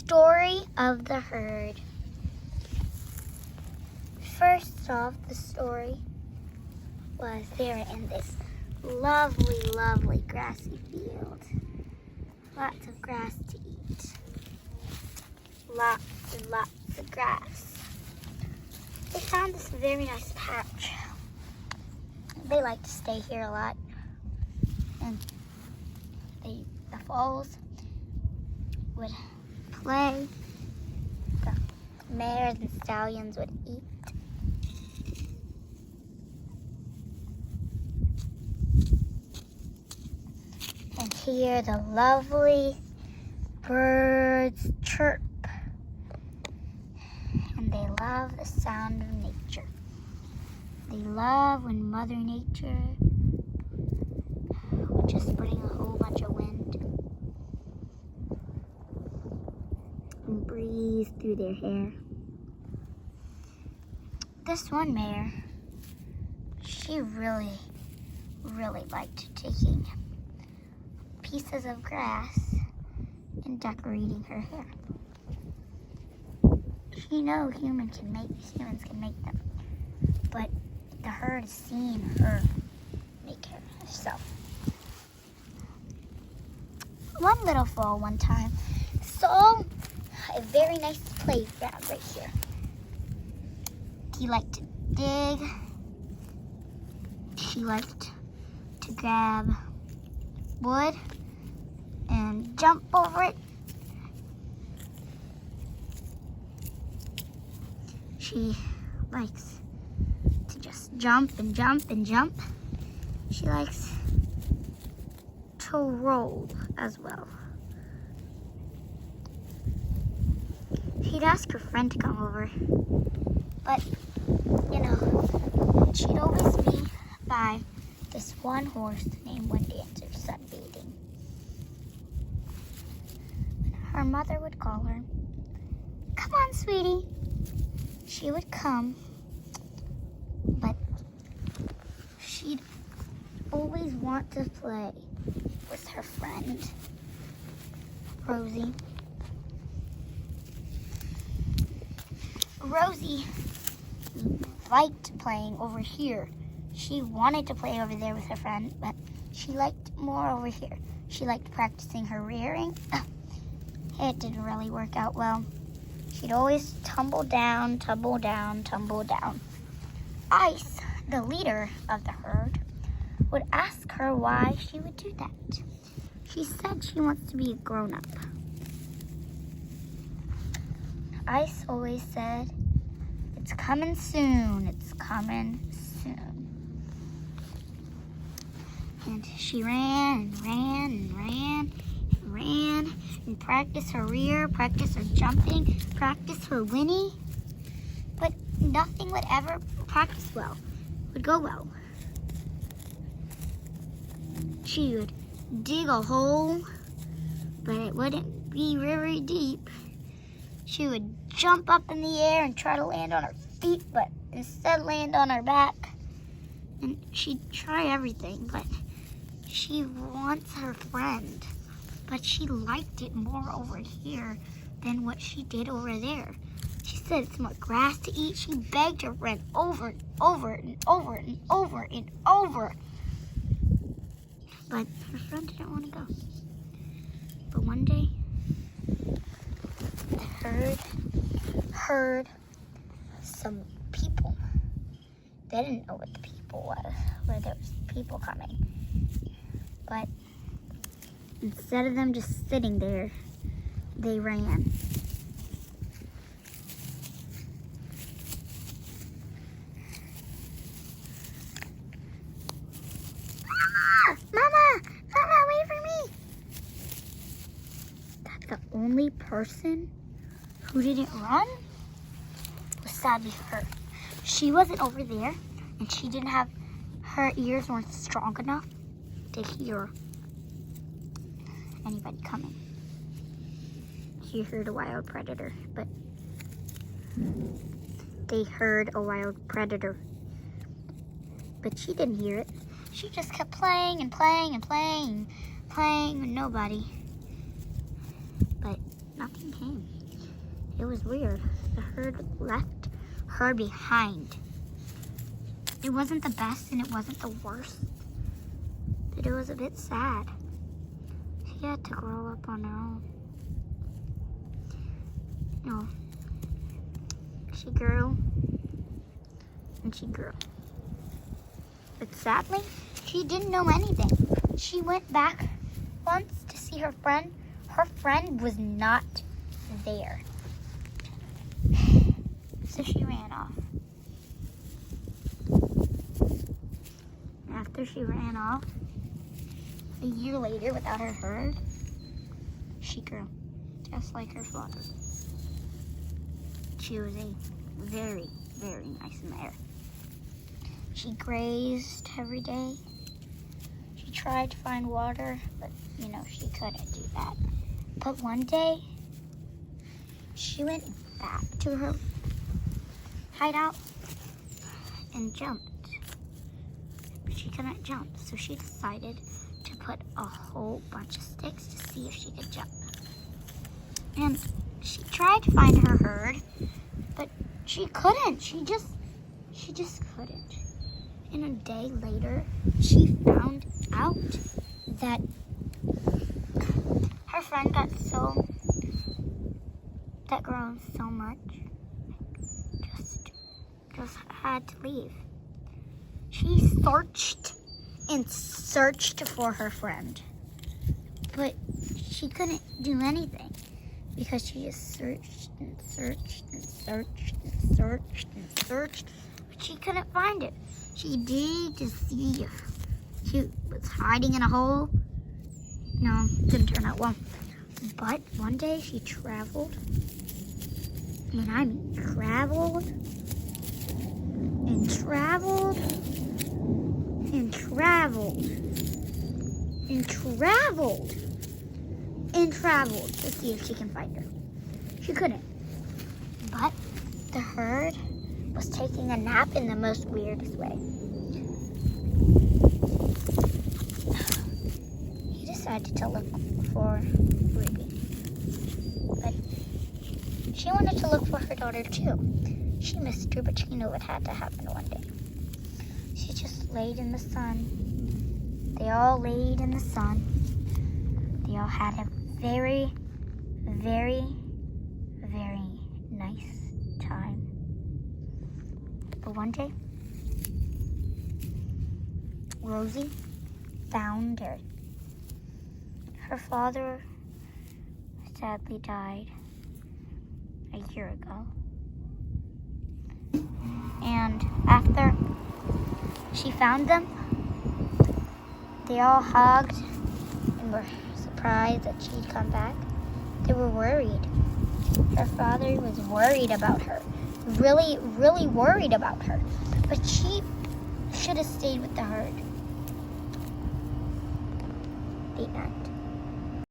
story of the herd. First off, the story was they were in this lovely, lovely grassy field. Lots of grass to eat. Lots and lots of grass. They found this very nice patch. They like to stay here a lot. And the foals would play. The mares and stallions would eat. And hear the lovely birds chirp. And they love the sound of nature. They love when Mother Nature would just bring a whole bunch of wind and breeze through their hair. This one mare, she really, really liked taking pieces of grass and decorating her hair. She knows humans can make them, but the herd has seen her make her herself. One little foal one time saw a very nice playground right here. He liked to dig. She liked to grab wood and jump over it. She likes to just jump and jump and jump. She likes to roll as well. She'd ask her friend to come over, but she'd always be by this one horse named Wind Dancer sunbathing. Her mother would call her, "Come on, sweetie." She would come, but she'd always want to play with her friend, Rosie. Rosie liked playing over here. She wanted to play over there with her friend, but she liked more over here. She liked practicing her rearing. It didn't really work out well. She'd always tumble down, tumble down, tumble down. Ice, the leader of the herd, would ask her why she would do that. She said she wants to be a grown-up. Ice always said, "It's coming soon, it's coming soon." And she ran and ran and ran and ran and practiced her rear, practiced her jumping, practiced her whinny. But nothing would ever go well. She would dig a hole, but it wouldn't be very deep. She would jump up in the air and try to land on her feet, but instead land on her back. And she'd try everything, but she wants her friend. But she liked it more over here than what she did over there. She said it's more grass to eat. She begged her friend over and over and over and over and over. But her friend didn't want to go. But one day, the herd heard some people. They didn't know what the people was, where there was people coming. But instead of them just sitting there, they ran. Mama, wait for me. That's the only person who didn't run was sadly her. She wasn't over there, and she didn't have, her ears weren't strong enough to hear anybody coming. She heard a wild predator, but they heard a wild predator, but she didn't hear it. She just kept playing and playing and playing and playing with nobody, but nothing came. it was weird. The herd left her behind. It wasn't the best and it wasn't the worst, but it was a bit sad. She had to grow up on her own. You know, she grew and she grew. But sadly, she didn't know anything. She went back once to see her friend. Her friend was not there. So she ran off. After she ran off, a year later, without her herd, she grew, just like her father. She was a very, very nice mare. She grazed every day. She tried to find water, but, she couldn't do that. But one day, she went back to her hideout and jumped. She couldn't jump, so she decided to put a whole bunch of sticks to see if she could jump. And she tried to find her herd, but she couldn't. She just couldn't. And a day later, she found out that her friend that grown so much, just had to leave. She searched and searched for her friend, but she couldn't do anything because she just searched and searched and searched and searched and searched, but she couldn't find it. She did to see if she was hiding in a hole. No, didn't turn out well. But one day she traveled, and I mean traveled, and traveled, and traveled, and traveled, and traveled to see if she can find her. She couldn't. But the herd was taking a nap in the most weirdest way. He decided to look for Ruby. But she wanted to look for her daughter too. She missed her, but she knew it had to happen one day. She just laid in the sun. They all laid in the sun. They all had a very, very, very nice time. But one day, Rosie found her. Her father sadly died a year ago. And after she found them, they all hugged and were surprised that she'd come back. They were worried. Her father was worried about her. Really, really worried about her. But she should have stayed with the herd. The end.